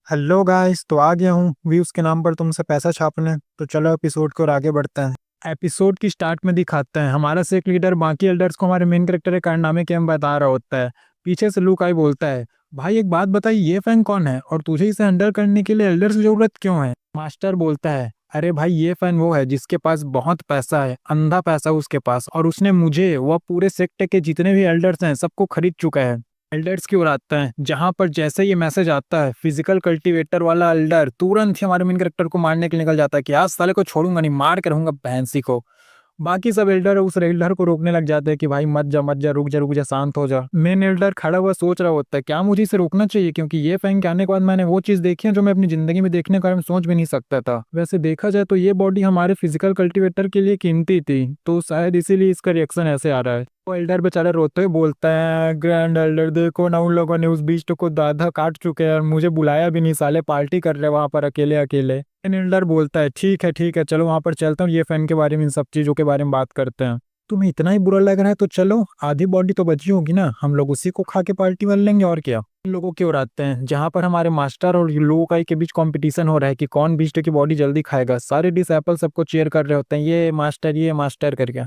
Hello guys, तो आ गया हूँ व्यूज के नाम पर तुमसे पैसा छापने। तो चलो एपिसोड को और आगे बढ़ते हैं। एपिसोड की स्टार्ट में दिखाते हैं हमारा सेक लीडर बाकी एल्डर्स को हमारे मेन कैरेक्टर के कारनामे के हम बता रहा होता है। पीछे से लूक आई बोलता है, भाई एक बात बताइए, ये फैन कौन है और तुझे इसे हैंडल करने के लिए एल्डर्स की जरूरत क्यों है? मास्टर बोलता है, अरे भाई ये फैन वो है जिसके पास बहुत पैसा है, अंधा पैसा उसके पास, और उसने मुझे व पूरे सेक्टर के जितने भी एल्डर्स हैं सबको खरीद चुका है। एल्डर्स की ओर आता है, जहां पर जैसे ये मैसेज आता है फिजिकल कल्टीवेटर वाला एल्डर तुरंत ही हमारे मेन कैरेक्टर को मारने के लिए निकल जाता है कि आज साले को छोड़ूंगा नहीं, मार के रहूंगा भैंसी को। बाकी सब एल्डर उस एल्डर को रोकने लग जाते हैं कि भाई मत जा, रुक जा, शांत हो जा। मेन एल्डर खड़ा हुआ सोच रहा होता है क्या मुझे इसे रोकना चाहिए, क्योंकि ये फैंग के आने के बाद मैंने वो चीज देखी है जो मैं अपनी जिंदगी में देखने का सोच भी नहीं सकता था। वैसे देखा जाए तो ये बॉडी हमारे फिजिकल कल्टीवेटर के लिए कीमती थी, तो शायद इसीलिए इसका रिएक्शन ऐसे आ रहा है। वो एल्डर बेचारा रोते हुए बोलता है, ग्रैंड एल्डर देखो ना, उन लोगों ने उस बीस्ट को दाधा काट चुके हैं और मुझे बुलाया भी नहीं, साले पार्टी कर रहे वहां पर अकेले अकेले। एल्डर बोलता है, ठीक है चलो वहां पर चलता हूँ, ये फैन के बारे में, इन सब चीजों के बारे में बात करते हैं। तुम्हें इतना ही बुरा लग रहा है तो चलो, आधी बॉडी तो बची होगी ना, हम लोग उसी को खा के पार्टी कर लेंगे और क्या। इन लोगों की ओर आते हैं जहां पर हमारे मास्टर और लोकाई के बीच कंपटीशन हो रहा है कि कौन बीस्ट की बॉडी जल्दी खाएगा। सारे डिसेबल सबको चीयर कर रहे होते हैं, ये मास्टर करके।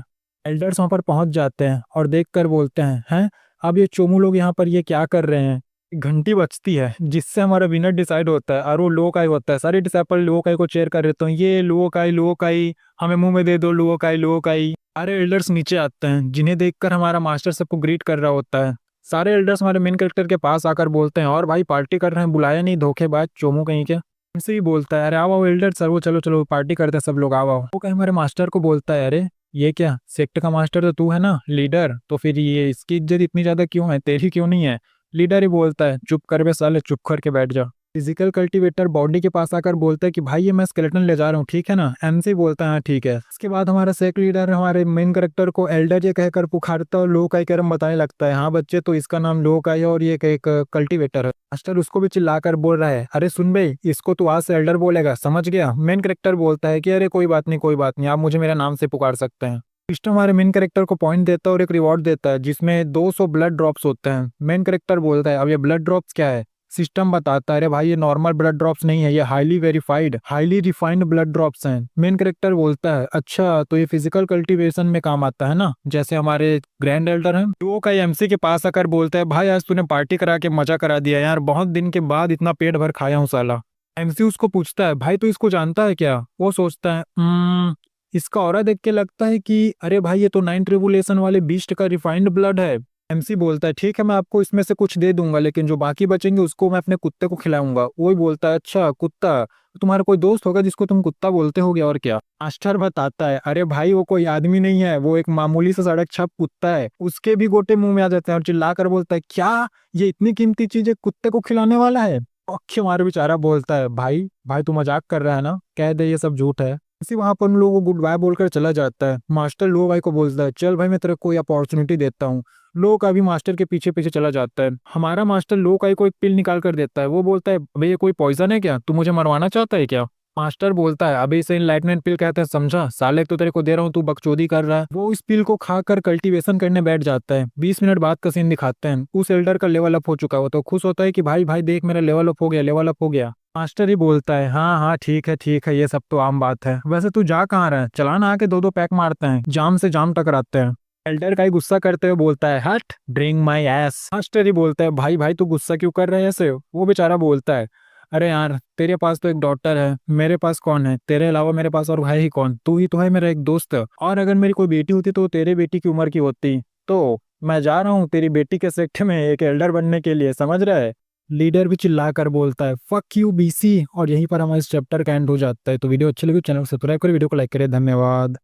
एल्डर्स वहां पर पहुंच जाते हैं और देख कर बोलते हैं अब ये चोमू लोग यहाँ पर ये क्या कर रहे हैं। घंटी बजती है जिससे हमारा विनर डिसाइड होता है और वो लोकाई होता है। सारे डिसेबल लोकाई को चेयर कर रहे तो ये लोकाई हमें मुंह में दे दो, लोकाई। सारे एल्डर्स नीचे आते हैं जिन्हें देखकर हमारा मास्टर सबको ग्रीट कर रहा होता है। सारे एल्डर्स हमारे मेन कैरेक्टर के पास आकर बोलते हैं, और भाई पार्टी कर रहे हैं, बुलाया नहीं, धोखेबाज चोमू कहीं के। उनसे ही बोलता है, अरे आओ एल्डर सर, वो चलो चलो पार्टी करते हैं सब लोग, आओ। वो कहीं हमारे मास्टर को बोलता है, अरे ये क्या, सेक्ट का मास्टर तो तू है ना, लीडर, तो फिर ये इसकी इज्जत इतनी ज्यादा क्यों है, तेरी क्यों नहीं है? लीडर ही बोलता है, चुप कर बे साले, चुप करके बैठ जा। फिजिकल कल्टीवेटर बॉडी के पास आकर बोलता है कि भाई ये मैं स्केलेटन ले जा रहा हूँ, ठीक है ना? एमसी बोलता है हाँ ठीक है। इसके बाद हमारा सेक्ट लीडर हमारे मेन कैरेक्टर को एल्डर ये कहकर पुकारता है और लोकाई करम बताने लगता है, हाँ बच्चे तो इसका नाम लोकाई है और ये एक कल्टीवेटर है। मास्टर उसको भी चिल्लाकर बोल रहा है, अरे सुन बे, इसको तू आज से एल्डर बोलेगा, समझ गया? मेन कैरेक्टर बोलता है कि अरे कोई बात नहीं, कोई बात नहीं, आप मुझे मेरा नाम से पुकार सकते हैं। सिस्टम हमारे मेन कैरेक्टर को पॉइंट देता है और एक रिवॉर्ड देता है जिसमें 200 ब्लड ड्रॉप्स होते हैं। मेन कैरेक्टर बोलता है, अब ये ब्लड ड्रॉप्स क्या है? सिस्टम बताता है, अरे भाई ये नॉर्मल ब्लड ड्रॉप्स नहीं है, ये highly verified highly refined blood drops हैं। मेन कैरेक्टर बोलता है, अच्छा तो ये फिजिकल कल्टीवेशन में काम आता है ना, जैसे हमारे ग्रैंड एल्डर हैं। तो वो का एमसी के पास आकर बोलता है, भाई आज तूने पार्टी करा के मजा करा दिया यार, बहुत दिन के बाद इतना पेट भर खाया हूँ साला। एमसी उसको पूछता है, भाई तू इसको जानता है क्या? वो सोचता है, इसका ऑरा देख के लगता है कि अरे भाई ये तो नाइन ट्रिबुलेशन वाले बीस्ट का रिफाइंड ब्लड है। एमसी बोलता है, ठीक है मैं आपको इसमें से कुछ दे दूंगा, लेकिन जो बाकी बचेंगे उसको मैं अपने कुत्ते को खिलाऊंगा। वो ही बोलता है, अच्छा कुत्ता, तो तुम्हारा कोई दोस्त होगा जिसको तुम कुत्ता बोलते होगे और क्या। मास्टर बताता है, अरे भाई वो कोई आदमी नहीं है, वो एक मामूली सा सड़क छाप कुत्ता है। उसके भी गोटे मुंह में आ जाते हैं और चिल्ला कर बोलता है, क्या ये इतनी कीमती चीज एक कुत्ते को खिलाने वाला है? अक्षय मार बेचारा बोलता है, भाई भाई तू मजाक कर रहा है ना, कह दे ये सब झूठ है। इसी वहां पर उन लोगों को गुड बाय बोलकर चला जाता है। मास्टर लो भाई को बोलता है, चल भाई मैं तेरे को कोई अपॉर्चुनिटी देता हूँ। लो का भी मास्टर के पीछे पीछे चला जाता है। हमारा मास्टर लो का को एक पिल निकाल कर देता है। वो बोलता है, अबे ये कोई पॉइजन है क्या, तू मुझे मरवाना चाहता है क्या? मास्टर बोलता है, अबे इसे इनलाइटमेंट पिल कहते हैं, समझा? साले तो तेरे को दे रहा हूँ, तू बकचोदी कर रहा है। वो इस पिल को खाकर कल्टीवेशन करने बैठ जाता है। 20 मिनट बाद का सीन दिखाते हैं, उस एल्डर का लेवल अप हो चुका हो तो खुश होता है कि भाई भाई देख मेरा लेवल अप हो गया, लेवल अप हो गया। मास्टर ही बोलता है, हाँ हाँ ठीक है, ये सब तो आम बात है। वैसे तू जा कहाँ रहा है, चलाना आके दो दो पैक मारते हैं, जाम से जाम टकराते हैं। एल्डर का ही गुस्सा करते हुए बोलता है, हट ड्रिंक माई एस। मास्टर ही बोलता है, भाई भाई तू गुस्सा क्यों कर रहे है ऐसे? वो बेचारा बोलता है, अरे यार तेरे पास तो एक डॉटर है, मेरे पास कौन है? तेरे अलावा मेरे पास और है ही कौन? तू ही तो है मेरा एक दोस्त। और अगर मेरी कोई बेटी होती तो तेरे बेटी की उम्र की होती। तो मैं जा रहा हूँ तेरी बेटी के सेक्टर में एक एल्डर बनने के लिए, समझ रहा है? लीडर भी चिल्लाकर बोलता है, फक यू बीसी। और यहीं पर हमारा इस चैप्टर का एंड हो जाता है। तो वीडियो अच्छी लगी चैनल को सब्सक्राइब करें, वीडियो को लाइक करें, धन्यवाद।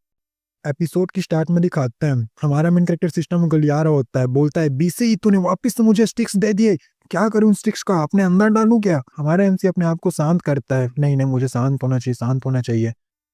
एपिसोड की स्टार्ट में दिखाते हैं हमारा मेन कैरेक्टर सिस्टम में गलिया रहा होता है, बोलता है, बीसी तूने वापस से मुझे स्टिक्स दे दिए, क्या करूं स्टिक्स का, अपने अंदर डालूं क्या? हमारा एमसी अपने आप को शांत करता है, नहीं नहीं मुझे शांत होना चाहिए, शांत होना चाहिए।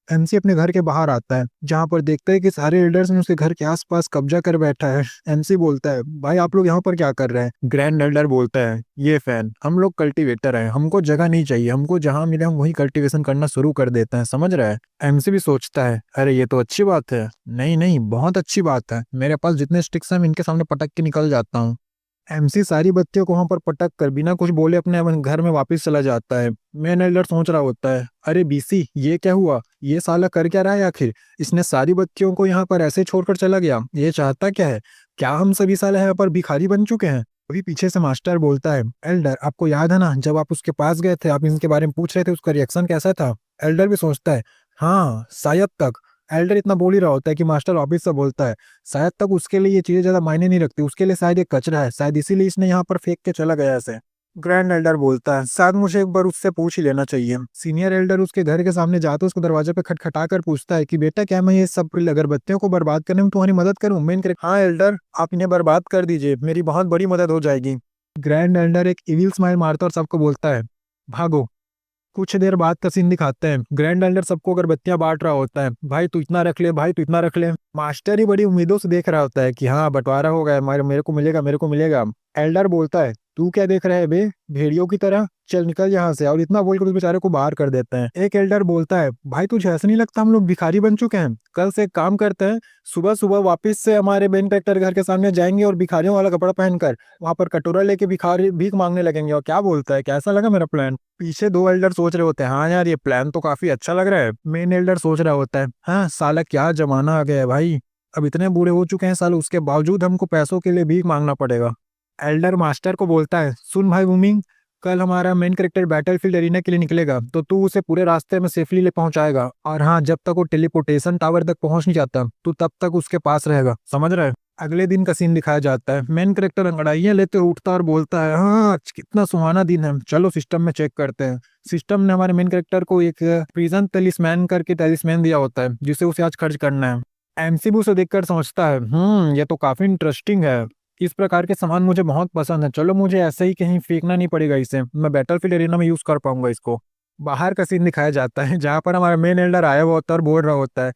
एमसी अपने घर के बाहर आता है जहां पर देखता है कि सारे एल्डर्स ने उसके घर के आसपास कब्जा कर बैठा है। एमसी बोलता है, भाई आप लोग यहाँ पर क्या कर रहे हैं? ग्रैंड एल्डर बोलता है, ये फैन, हम लोग कल्टीवेटर हैं, हमको जगह नहीं चाहिए, हमको जहां मिले हम वही कल्टीवेशन करना शुरू कर देते हैं, समझ रहा है? एमसी भी सोचता है, अरे ये तो अच्छी बात है, नहीं नहीं बहुत अच्छी बात है, मेरे पास जितने स्टिक्स हैं मैं इनके सामने पटक के निकल जाता हूँ। एमसी सारी बत्तियों को वहां पर पटक कर बिना कुछ बोले अपने अपन घर में वापस चला जाता है। मेन एल्डर सोच रहा होता है, अरे बीसी ये क्या हुआ, ये साला कर क्या रहा है आखिर, इसने सारी बत्तियों को यहाँ पर ऐसे छोड़कर चला गया, ये चाहता क्या है, क्या हम सभी साले यहाँ पर भिखारी बन चुके हैं। अभी पीछे से मास्टर बोलता है, एल्डर आपको याद है ना जब आप उसके पास गए थे, आप इनके बारे में पूछ रहे थे, उसका रिएक्शन कैसा था। एल्डर भी सोचता है, हाँ शायद तक। एल्डर इतना बोल ही रहा होता है कि मास्टर ऑफिस से बोलता है, शायद तक उसके लिए ये चीजें ज्यादा मायने नहीं रखती, उसके लिए शायद एक कचरा है, शायद इसीलिए इसने यहाँ पर फेंक के चला गया ऐसे। ग्रैंड एल्डर बोलता है, शायद मुझे एक बार उससे पूछ ही लेना चाहिए। सीनियर एल्डर उसके घर के सामने जाते उसको दरवाजे पे खटखटा कर पूछता है कि बेटा क्या मैं ये सब अगरबत्तियों को बर्बाद करने में तुम्हारी मदद करूं। मेन करेक्टर, हाँ एल्डर आप इन्हें बर्बाद कर दीजिए, मेरी बहुत बड़ी मदद हो जाएगी। ग्रैंड एल्डर एक इविल स्माइल मारता और सबको बोलता है, भागो। कुछ देर बाद का सीन दिखाते हैं, ग्रैंड एल्डर सबको अगरबत्तियां बांट रहा होता है, भाई तू इतना रख ले, भाई तू इतना रख ले। मास्टर ही बड़ी उम्मीदों से देख रहा होता है कि हाँ बंटवारा हो गया, मेरे को मिलेगा, मेरे को मिलेगा। एल्डर बोलता है, तू क्या देख रहा है बे, भेड़ियों की तरह, चल निकल यहाँ से, और इतना बोलकर उस बेचारे को बाहर कर देते हैं। एक एल्डर बोलता है, भाई तुझे ऐसा नहीं लगता हम लोग भिखारी बन चुके हैं, कल से एक काम करते हैं, सुबह सुबह वापस से हमारे मेन कैरेक्टर घर के सामने जाएंगे और भिखारियों वाला कपड़ा पहनकर वहां पर कटोरा लेके भिखारी भीख मांगने लगेंगे। और क्या बोलता है, कैसा लगा मेरा प्लान। पीछे दो एल्डर सोच रहे होते हैं, हाँ यार ये प्लान तो काफी अच्छा लग रहा है। मेन एल्डर सोच रहा होता है, हाँ साला क्या जमाना आ गया है भाई, अब इतने बूढ़े हो चुके हैं साल, उसके बावजूद हमको पैसों के लिए भीख मांगना पड़ेगा। एल्डर मास्टर को बोलता है, सुन भाई वूमिंग, कल हमारा मेन कैरेक्टर बैटलफील्ड एरिना के लिए निकलेगा, तो तू उसे पूरे रास्ते में सेफली ले पहुंचाएगा, और हाँ जब तक वो टेलीपोर्टेशन टावर तक पहुंच नहीं जाता तू तब तक उसके पास रहेगा, समझ रहा है। अगले दिन का सीन दिखाया जाता है, मेन कैरेक्टर अंगड़ाइयां लेते उठता और बोलता है, हाँ आज कितना सुहाना दिन है, चलो सिस्टम में चेक करते हैं। सिस्टम ने हमारे मेन कैरेक्टर को एक प्रिजन टेलिस्मैन करके टेलिस्मैन दिया होता है जिसे उसे आज खर्च करना है। एमसी भी उसे देखकर समझता है, ये तो काफी इंटरेस्टिंग है, इस प्रकार के सामान मुझे बहुत पसंद है, चलो मुझे ऐसे ही कहीं फेंकना नहीं पड़ेगा, इसे मैं बैटलफील्ड एरिना में यूज कर पाऊंगा इसको। बाहर का सीन दिखाया जाता है जहां पर हमारा मेन एल्डर आया हुआ होता है और बोल रहा होता है,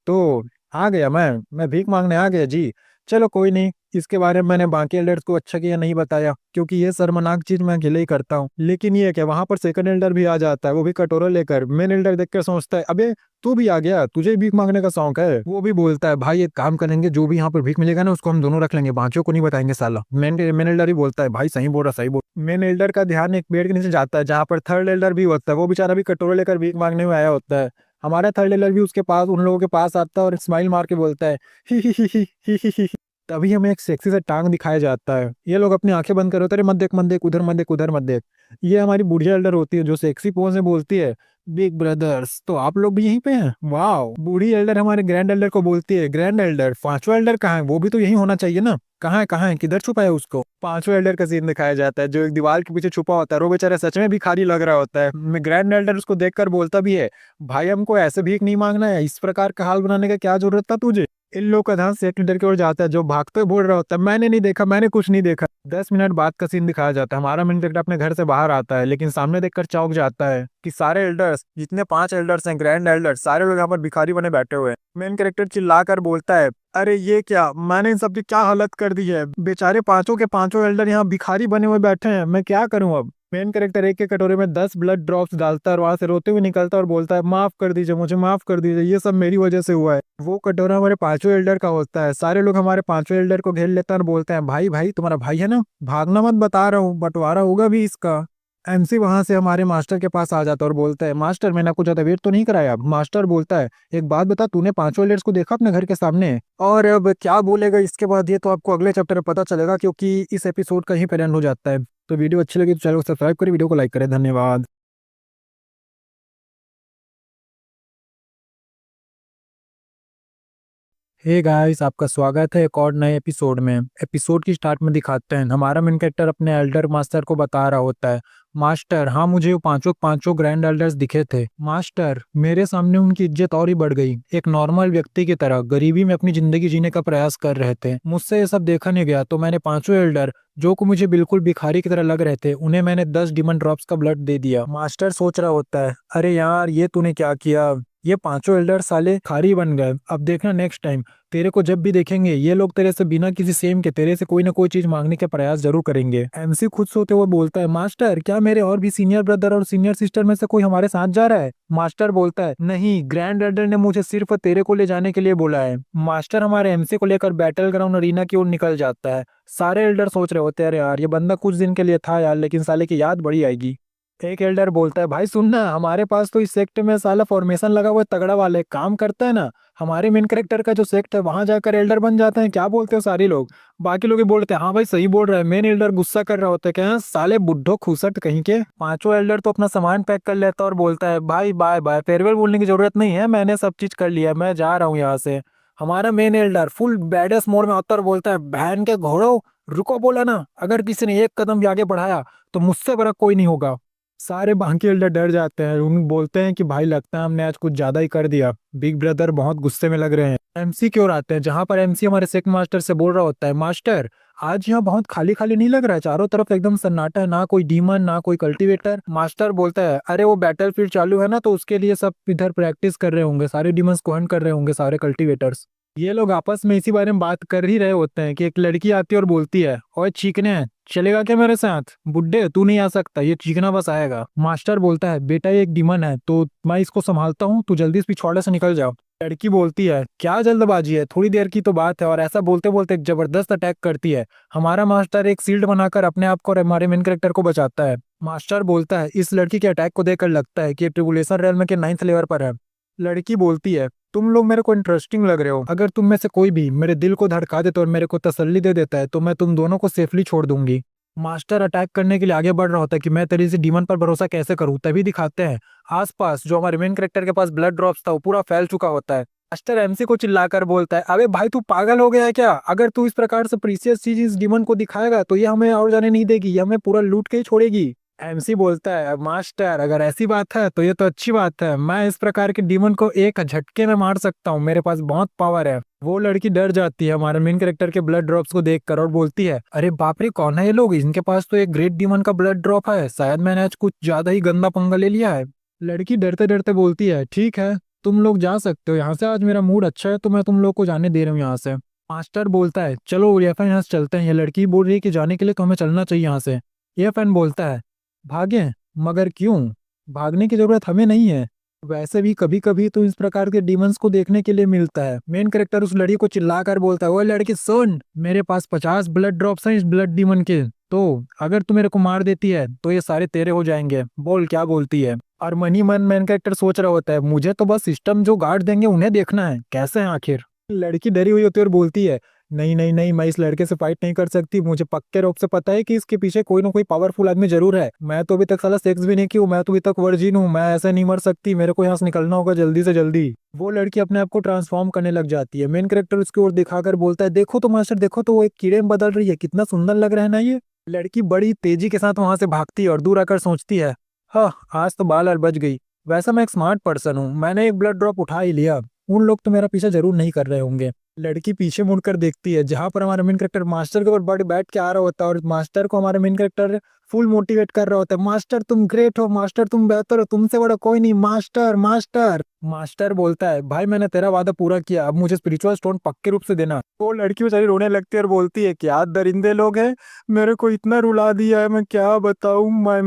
तो आ गया, मैं भीख मांगने आ गया जी। चलो कोई नहीं, इसके बारे में मैंने बाकी एल्डर्स को अच्छा किया नहीं बताया, क्योंकि ये शर्मनाक चीज मैं अकेले ही करता हूँ। लेकिन ये क्या, वहां पर सेकंड एल्डर भी आ जाता है, वो भी कटोरा लेकर। मेन एल्डर देखकर सोचता है, अबे तू भी आ गया, तुझे भीख मांगने का शौक है। वो भी बोलता है, भाई एक काम करेंगे, जो भी यहाँ पर भीख मिलेगा ना उसको हम दोनों रख लेंगे, बाकियों को नहीं बताएंगे साला। मेन एल्डर ही बोलता है, भाई सही बोल रहा, सही बोल। मेन एल्डर का ध्यान एक पेड़ के नीचे जाता है जहाँ पर थर्ड एल्डर भी होता है, वो बेचारा भी कटोरा लेकर भीख मांगने में आया होता है। हमारा थर्ड एल्डर भी उसके पास, उन लोगों के पास आता है और स्माइल मार के बोलता है, ही ही ही ही ही ही ही। तभी हमें एक सेक्सी सा टांग दिखाया जाता है, ये लोग अपनी आंखें बंद कर होते हैं, मत देख मत देख, उधर मत देख, उधर मत देख। ये हमारी बुढ़िया एल्डर होती है जो सेक्सी पोज में बोलती है, बिग ब्रदर्स तो आप लोग भी यहीं पे हैं, वाओ। बूढ़ी एल्डर हमारे ग्रैंड एल्डर को बोलती है, ग्रैंड एल्डर पांचवा एल्डर कहाँ है, वो भी तो यही होना चाहिए ना, कहाँ है, किधर छुपा है उसको। पांचवा एल्डर का सीन दिखाया जाता है जो एक दीवार के पीछे छुपा होता है, वो बेचारा सच में भिखारी लग रहा होता है। ग्रैंड एल्डर उसको देखकर बोलता भी है, भाई हमको ऐसे भीख नहीं मांगना है, इस प्रकार का हाल बनाने का क्या जरूरत था तुझे। इन लोगों का ध्यान सेफ लीडर की ओर जाता है जो भागते हुए बोल रहा होता है, मैंने नहीं देखा, मैंने कुछ नहीं देखा। 10 मिनट बाद का सीन दिखाया जाता है, हमारा मेन कैरेक्टर अपने घर से बाहर आता है, लेकिन सामने देखकर चौंक जाता है कि सारे एल्डर्स, जितने 5 एल्डर्स हैं ग्रैंड एल्डर्स, सारे लोग यहाँ पर भिखारी बने बैठे हुए हैं। मेन कैरेक्टर चिल्लाकर बोलता है, अरे ये क्या, मैंने इन सब की क्या हालत कर दी है, बेचारे पांचों के पांचों एल्डर यहाँ भिखारी बने हुए बैठे हैं, मैं क्या करूँ अब। मेन कैरेक्टर एक के कटोरे में 10 ब्लड ड्रॉप्स डालता है और वहां से रोते हुए निकलता है और बोलता है, माफ कर दीजिए मुझे, माफ कर दीजिए, ये सब मेरी वजह से हुआ है। वो कटोरा हमारे पांचों एल्डर का होता है, सारे लोग हमारे पांचों एल्डर को घेर लेते हैं और बोलते हैं, भाई भाई तुम्हारा भाई है ना, भागना मत, बता रहा हूँ, बंटवारा होगा भी इसका। एमसी वहां से हमारे मास्टर के पास आ जाता है और बोलता है, मास्टर मैंने आपको ज्यादा वेट तो नहीं कराया। मास्टर बोलता है, एक बात बता, तूने पांचों एल्डर्स को देखा अपने घर के सामने। और अब क्या बोलेगा इसके बाद ये तो आपको अगले चैप्टर में पता चलेगा, क्योंकि इस एपिसोड का यहीं पर एंड हो जाता है। तो वीडियो अच्छी लगी तो चैनल को सब्सक्राइब करें, वीडियो को लाइक करें, धन्यवाद। हे गाइस, आपका स्वागत है एक और नए एपिसोड में। एपिसोड की स्टार्ट में दिखाते हैं हमारा मेन कैरेक्टर अपने एल्डर मास्टर को बता रहा होता है, मास्टर हाँ मुझे वो पांचों पांचों ग्रैंड एल्डर्स दिखे थे मास्टर, मेरे सामने उनकी इज्जत और ही बढ़ गई, एक नॉर्मल व्यक्ति की तरह गरीबी में अपनी जिंदगी जीने का प्रयास कर रहे थे। मुझसे ये सब देखा नहीं गया तो मैंने पांचों एल्डर जो को मुझे बिल्कुल भिखारी की तरह लग रहे थे, उन्हें मैंने 10 डिमन ड्रॉप्स का ब्लड दे दिया। मास्टर सोच रहा होता है, अरे यार ये तूने क्या किया, ये पांचों एल्डर साले खारी बन गए, अब देखना नेक्स्ट टाइम तेरे को जब भी देखेंगे ये लोग तेरे से बिना किसी सेम के तेरे से कोई ना कोई चीज मांगने के प्रयास जरूर करेंगे। एमसी खुद सोते हुए बोलता है, मास्टर क्या मेरे और भी सीनियर ब्रदर और सीनियर सिस्टर में से कोई हमारे साथ जा रहा है? मास्टर बोलता है, नहीं, ग्रैंड एल्डर ने मुझे सिर्फ तेरे को ले जाने के लिए बोला है। मास्टर हमारे एमसी को लेकर बैटल ग्राउंड अरीना की ओर निकल जाता है। सारे एल्डर सोच रहे होते हैं, अरे यार ये बंदा कुछ दिन के लिए था यार, लेकिन साले की याद बड़ी आएगी। एक एल्डर बोलता है, भाई सुनना, हमारे पास तो इस सेक्ट में साला फॉर्मेशन लगा हुआ है तगड़ा वाले, काम करता है ना, हमारे मेन कैरेक्टर का जो सेक्ट है वहां जाकर एल्डर बन जाते हैं, क्या बोलते हो सारे लोग? बाकी लोग भी बोलते हैं, हाँ भाई सही बोल रहा है। मेन एल्डर गुस्सा कर रहा होता है, क्या साले बुड्ढो खुसट कहीं के। पांचों एल्डर तो अपना सामान पैक कर लेता है और बोलता है, भाई बाय बाय, फेयरवेल बोलने की जरूरत नहीं है, मैंने सब चीज कर लिया, मैं जा रहा हूँ यहाँ से। हमारा मेन एल्डर फुल बैडेस मोड में आता है और बोलता है, बहन के घोड़ो, रुको, बोला ना, अगर किसी ने एक कदम भी आगे बढ़ाया तो मुझसे बड़ा कोई नहीं होगा। सारे बाकी एल्डर डर जाते हैं, उन बोलते हैं कि भाई लगता है हमने आज कुछ ज्यादा ही कर दिया, बिग ब्रदर बहुत गुस्से में लग रहे हैं। एमसी की ओर आते हैं, जहां पर एमसी हमारे सेक्ट मास्टर से बोल रहा होता है, मास्टर आज यहाँ बहुत खाली खाली नहीं लग रहा है, चारों तरफ एकदम सन्नाटा है, ना कोई डीमन ना कोई कल्टीवेटर। मास्टर बोलता है, अरे वो बैटलफील्ड चालू है ना, तो उसके लिए सब इधर प्रैक्टिस कर रहे होंगे, सारे डीमंस को हंट कर रहे होंगे सारे कल्टीवेटर्स। ये लोग आपस में इसी बारे में बात कर ही रहे होते हैं कि एक लड़की आती है और बोलती है, ओए चीकने हैं, चलेगा क्या मेरे साथ? बुड्ढे तू नहीं आ सकता, ये चीकना बस आएगा। मास्टर बोलता है, बेटा ये एक डीमन है तो मैं इसको संभालता हूँ, तू जल्दी इस पिछवाड़े से निकल जाओ। लड़की बोलती है, क्या जल्दबाजी है, थोड़ी देर की तो बात है, और ऐसा बोलते बोलते एक जबरदस्त अटैक करती है। हमारा मास्टर एक शील्ड बनाकर अपने आप को और हमारे मेन कैरेक्टर को बचाता है। मास्टर बोलता है, इस लड़की के अटैक को देखकर लगता है कि ये ट्रिबुलेशन रेलम के 9th लेवल पर है। लड़की बोलती है, तुम लोग मेरे को इंटरेस्टिंग लग रहे हो, अगर तुम में से कोई भी मेरे दिल को धड़का देता और मेरे को तसल्ली दे देता है तो मैं तुम दोनों को सेफली छोड़ दूंगी। मास्टर अटैक करने के लिए आगे बढ़ रहा होता है कि मैं तेरी से डीमन पर भरोसा कैसे करूं, तभी दिखाते हैं आसपास जो हमारे मेन कैरेक्टर के पास ब्लड ड्रॉप्स था वो पूरा फैल चुका होता है। मास्टर एमसी को चिल्लाकर बोलता है, अबे भाई तू पागल हो गया है क्या? अगर तू इस प्रकार से प्रीसियस चीज इस डीमन को दिखाएगा तो ये हमें और जाने नहीं देगी, ये हमें पूरा लूट के ही छोड़ेगी। एमसी बोलता है, मास्टर अगर ऐसी बात है तो ये तो अच्छी बात है, मैं इस प्रकार के डीमन को एक झटके में मार सकता हूँ, मेरे पास बहुत पावर है। वो लड़की डर जाती है हमारे मेन कैरेक्टर के ब्लड ड्रॉप्स को देखकर और बोलती है, अरे बाप रे, कौन है ये लोग, इनके पास तो एक ग्रेट डीमन का ब्लड ड्रॉप है, शायद मैंने आज कुछ ज्यादा ही गंदा पंगा ले लिया है। लड़की डरते डरते बोलती है, ठीक है तुम लोग जा सकते हो यहाँ से, आज मेरा मूड अच्छा है तो मैं तुम लोग को जाने दे रहा हूँ यहाँ से। मास्टर बोलता है, चलो ये फैन यहाँ से चलते हैं, ये लड़की बोल रही है कि जाने के लिए तो हमें चलना चाहिए यहाँ से। ये फैन बोलता है, भागें? मगर क्यों? भागने की जरूरत हमें नहीं है, वैसे भी कभी कभी तो इस प्रकार के डीमंस को देखने के लिए मिलता है। मेन कैरेक्टर उस लड़की को चिल्लाकर बोलता है, वो लड़की सुन, मेरे पास 50 ब्लड ड्रॉप्स हैं इस ब्लड डीमन के, तो अगर तू मेरे को मार देती है तो ये सारे तेरे हो जाएंगे, बोल क्या बोलती है? और मनी मन मेन कैरेक्टर सोच रहा होता है, मुझे तो बस सिस्टम जो गार्ड देंगे उन्हें देखना है कैसे हैं आखिर। लड़की डरी हुई होती है और बोलती है, नहीं नहीं नहीं, मैं इस लड़के से फाइट नहीं कर सकती, मुझे पक्के रूप से पता है कि इसके पीछे कोई ना कोई पावरफुल आदमी जरूर है, मैं तो अभी तक साला सेक्स भी नहीं की हूँ, मैं तो अभी तक वर्जिन हूँ, मैं ऐसे नहीं मर सकती, मेरे को यहाँ से निकलना होगा जल्दी से जल्दी। वो लड़की अपने आप को ट्रांसफॉर्म करने लग जाती है। मेन कैरेक्टर उसकी ओर दिखाकर बोलता है, देखो तो मास्टर देखो तो, वो एक कीड़े में बदल रही है, कितना सुंदर लग रहा है ना ये। लड़की बड़ी तेजी के साथ वहां से भागती है और दूर आकर सोचती है, हाँ आज तो बाल और बच गई, वैसा मैं एक स्मार्ट पर्सन हूँ, मैंने एक ब्लड ड्रॉप उठा ही लिया, उन लोग तो मेरा पीछा जरूर नहीं कर रहे होंगे। लड़की पीछे मुड़कर देखती है जहां पर हमारा मेन कैरेक्टर मास्टर के ऊपर बड़ी बैठ के आ रहा होता है और मास्टर को हमारा मेन कैरेक्टर फुल मोटिवेट कर रहा होता है, मास्टर तुम ग्रेट हो, मास्टर तुम बेहतर हो, तुमसे बड़ा कोई नहीं, मास्टर मास्टर। मास्टर बोलता है, भाई मैंने तेरा वादा पूरा किया, अब मुझे स्पिरिचुअल स्टोन पक्के रूप से देना। वो लड़की बेचारी रोने लगती है और बोलती है, क्या दरिंदे लोग हैं, मेरे को इतना रुला दिया है, मैं क्या बताऊं। मैं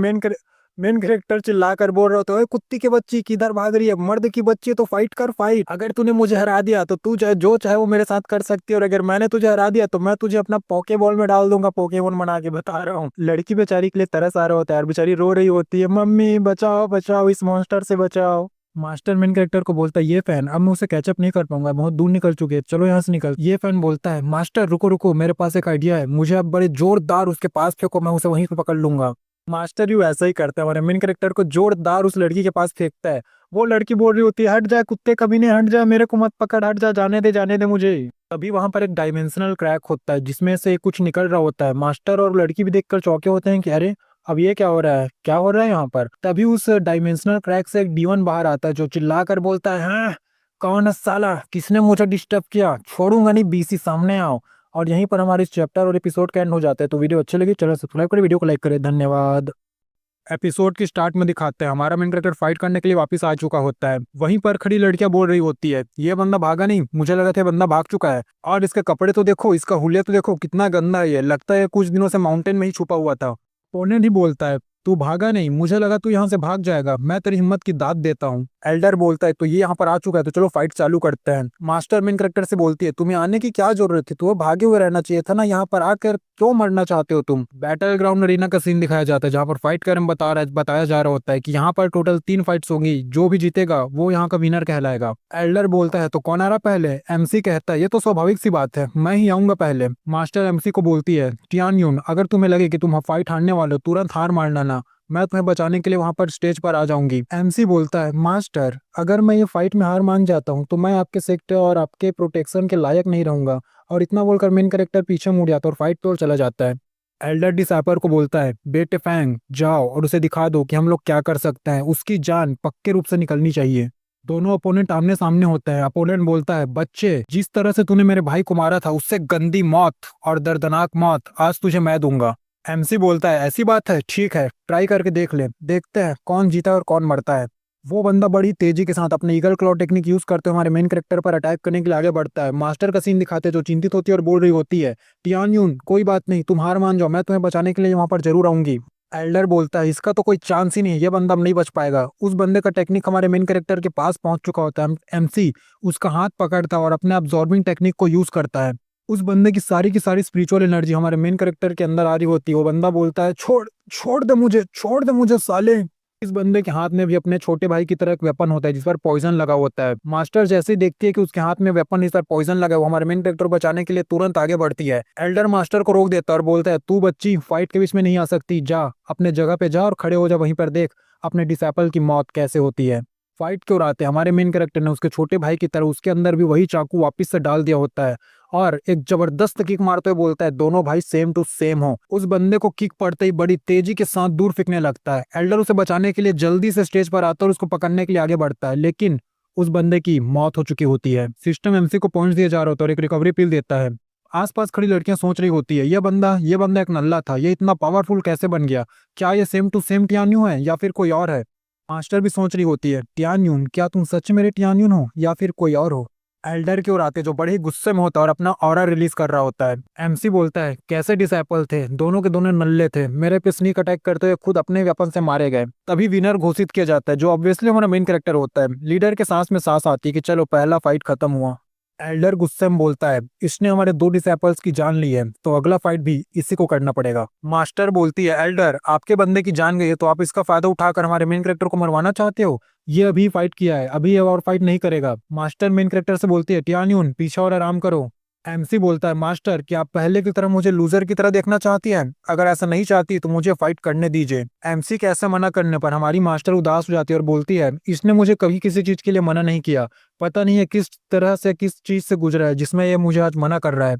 मेन कैरेक्टर चिल्लाकर बोल रहा होता है, कुत्ती की बच्ची किधर भाग रही है, मर्द की बच्ची है तो फाइट कर फाइट, अगर तूने मुझे हरा दिया तो तू चाहे जो चाहे वो मेरे साथ कर सकती है, और अगर मैंने तुझे हरा दिया तो मैं तुझे अपना पोकेबॉल में डाल दूंगा, पोकेमोन बना के बता रहा हूँ। लड़की बेचारी के लिए तरस आ रहा होता है और बेचारी रो रही होती है, मम्मी बचाओ बचाओ, इस मॉन्स्टर से बचाओ। मास्टर मेन कैरेक्टर को बोलता है, ये फैन अब मैं उसे कैचअप नहीं कर पाऊंगा, बहुत दूर निकल चुके हैं, चलो यहाँ से निकल। ये फैन बोलता है, मास्टर रुको रुको, मेरे पास एक आइडिया है, मुझे अब बड़े जोरदार उसके पास फेंको, मैं उसे वहीं पे पकड़ लूंगा। मास्टर भी वैसा ही करता है, हमारे मेन कैरेक्टर को जोरदार उस लड़की के पास फेंकता है। वो लड़की बोल रही होती है, हट जा कुत्ते कमीने, हट जा, मेरे को मत पकड़, हट जा, जाने दे मुझे। तभी वहां पर एक डायमेंशनल क्रैक होता है जिसमें से कुछ निकल रहा होता है। मास्टर और लड़की भी देखकर चौंके होते हैं कि अरे अब ये क्या हो रहा है, क्या हो रहा है यहाँ पर। तभी उस डायमेंशनल क्रैक से एक डीमन बाहर आता है जो चिल्ला कर बोलता है, हाँ कौन है साला, किसने मुझे डिस्टर्ब किया, छोड़ूंगा नहीं, बीसी सामने आओ। और यहीं पर हमारे इस चैप्टर और एपिसोड का एंड हो जाता है। तो वीडियो अच्छी लगी चलो सब्सक्राइब करें, वीडियो को लाइक करें, धन्यवाद। एपिसोड की स्टार्ट में दिखाते हैं हमारा मेन कैरेक्टर फाइट करने के लिए वापस आ चुका होता है। वहीं पर खड़ी लड़कियां बोल रही होती है, ये बंदा भागा नहीं, मुझे लगा था बंदा भाग चुका है। और इसके कपड़े तो देखो, इसका हुलिया तो देखो कितना गंदा है, ये लगता है कुछ दिनों से माउंटेन में ही छुपा हुआ था। ओपोनेंट ही बोलता है, तू भागा नहीं, मुझे लगा तू यहाँ से भाग जाएगा, मैं तेरी हिम्मत की दाद देता हूँ। एल्डर बोलता है, तो ये यहाँ पर आ चुका है तो चलो फाइट चालू करते हैं। मास्टर मेन कैरेक्टर से बोलती है, तुम्हें आने की क्या जरूरत थी, तुम्हें भागे हुए रहना चाहिए था ना, यहाँ पर आकर क्यों मरना चाहते हो तुम। बैटल ग्राउंड अरीना का सीन दिखाया जाता है, जहाँ पर फाइट कर बताया जा रहा होता है कि यहाँ पर टोटल 3 फाइट्स होंगी, जो भी जीतेगा वो यहाँ का विनर कहलाएगा। एल्डर बोलता है, तो कौन आ रहा पहले। एमसी कहता है, ये तो स्वाभाविक सी बात है, मैं ही आऊंगा पहले। मास्टर एमसी को बोलती है, टियान यून, अगर तुम्हें लगे कि तुम फाइट हारने वाले हो, तुरंत हार मारना ना, मैं तुम्हें बचाने के लिए वहां पर स्टेज पर आ जाऊंगी। एमसी बोलता है, मास्टर अगर मैं ये फाइट में हार मान जाता हूँ तो मैं आपके सेक्टर और आपके प्रोटेक्शन के लायक नहीं रहूंगा। और इतना बोलकर मेन कैरेक्टर पीछे मुड़ जाता है और फाइट पे चला जाता है। एल्डर डिसैपर को बोलता है, बेटे फैंग जाओ और उसे दिखा दो कि हम लोग क्या कर सकते हैं, उसकी जान पक्के रूप से निकलनी चाहिए। दोनों अपोनेंट आमने सामने होते हैं। अपोनेंट बोलता है, बच्चे जिस तरह से तूने मेरे भाई को मारा था उससे गंदी मौत और दर्दनाक मौत आज तुझे मैं दूंगा। एमसी बोलता है, ऐसी बात है, ठीक है, ट्राई करके देख ले, देखते हैं कौन जीता है और कौन मरता है। वो बंदा बड़ी तेजी के साथ अपने ईगल क्लॉ टेक्निक यूज करते हुए हमारे मेन कैरेक्टर पर अटैक करने के लिए आगे बढ़ता है। मास्टर का सीन दिखाते हैं, जो चिंतित होती है और बोल रही होती है, टियान यून कोई बात नहीं, तुम हार मान जाओ, मैं तुम्हें बचाने के लिए वहां पर जरूर आऊंगी। एल्डर बोलता है, इसका तो कोई चांस ही नहीं है, ये बंदा अब नहीं बच पाएगा। उस बंदे का टेक्निक हमारे मेन कैरेक्टर के पास पहुंच चुका होता है। एमसी उसका हाथ पकड़ता है और अपने अब्सॉर्बिंग टेक्निक को यूज करता है। उस बंदे की सारी स्पिरिचुअल एनर्जी हमारे मेन कैरेक्टर के अंदर आ रही होती है। वो बंदा बोलता है, छोड़ दे मुझे साले। इस बंदे के हाथ में भी अपने छोटे भाई की तरह एक वेपन होता है जिस पर पॉइजन लगा होता है। मास्टर जैसे ही देखती है कि उसके हाथ में वेपन इस पर पॉइजन लगा है, वो हमारे मेन कैरेक्टर को बचाने के लिए तुरंत आगे बढ़ती है। एल्डर मास्टर को रोक देता है और बोलता है, तू बच्ची फाइट के बीच में नहीं आ सकती, जा अपने जगह पे जा और खड़े हो जा, वहीं पर देख अपने डिसैपल की मौत कैसे होती है। फाइट क्यों आते हैं, हमारे मेन कैरेक्टर ने उसके छोटे भाई की तरह उसके अंदर भी वही चाकू वापस से डाल दिया होता है और एक जबरदस्त किक मारते हुए बोलता है, दोनों भाई सेम टू सेम हो। उस बंदे को किक पड़ते ही बड़ी तेजी के साथ दूर फेंकने लगता है। एल्डर उसे बचाने के लिए जल्दी से स्टेज पर आता है और उसको पकड़ने के लिए आगे बढ़ता है, लेकिन उस बंदे की मौत हो चुकी होती है। सिस्टम एमसी को पॉइंट्स दिया जा रहा होता है और एक रिकवरी पिल देता है। आसपास खड़ी लड़कियां सोच रही होती है, ये बंदा एक नल्ला था, ये इतना पावरफुल कैसे बन गया, क्या ये सेम टू सेम टियान्यू है या फिर कोई और है। मास्टर भी सोच रही होती है, टियान्यून क्या तुम सच मेरे टियान्यून हो या फिर कोई और हो। एल्डर की ओर आते जो बड़े ही गुस्से में होता है और अपना ऑरा रिलीज कर रहा होता है। एमसी बोलता है, कैसे डिसैपल थे, दोनों के दोनों नल्ले थे, मेरे पे स्नीक अटैक करते हुए खुद अपने वेपन से मारे गए। तभी विनर घोषित किया जाता है, जो ऑब्वियसली हमारा मेन कैरेक्टर होता है। लीडर के सांस में सांस आती है कि चलो पहला फाइट खत्म हुआ। एल्डर गुस्से में बोलता है, इसने हमारे 2 डिसैपल्स की जान ली है तो अगला फाइट भी इसी को करना पड़ेगा। मास्टर बोलती है, एल्डर आपके बंदे की जान गई है तो आप इसका फायदा उठाकर हमारे मेन कैरेक्टर को मरवाना चाहते हो। ये अभी फाइट किया है, अभी ये और फाइट नहीं करेगा। मास्टर मेन कैरेक्टर से बोलती है, टियान्यून पीछे और आराम करो। एमसी बोलता है, मास्टर क्या आप पहले की तरह मुझे लूजर की तरह देखना चाहती हैं, अगर ऐसा नहीं चाहती तो मुझे फाइट करने दीजिए। एमसी के ऐसा मना करने पर हमारी मास्टर उदास हो जाती है और बोलती है, इसने मुझे कभी किसी चीज के लिए मना नहीं किया, पता नहीं है किस तरह से किस चीज से गुजरा है जिसमें ये मुझे आज मना कर रहा है।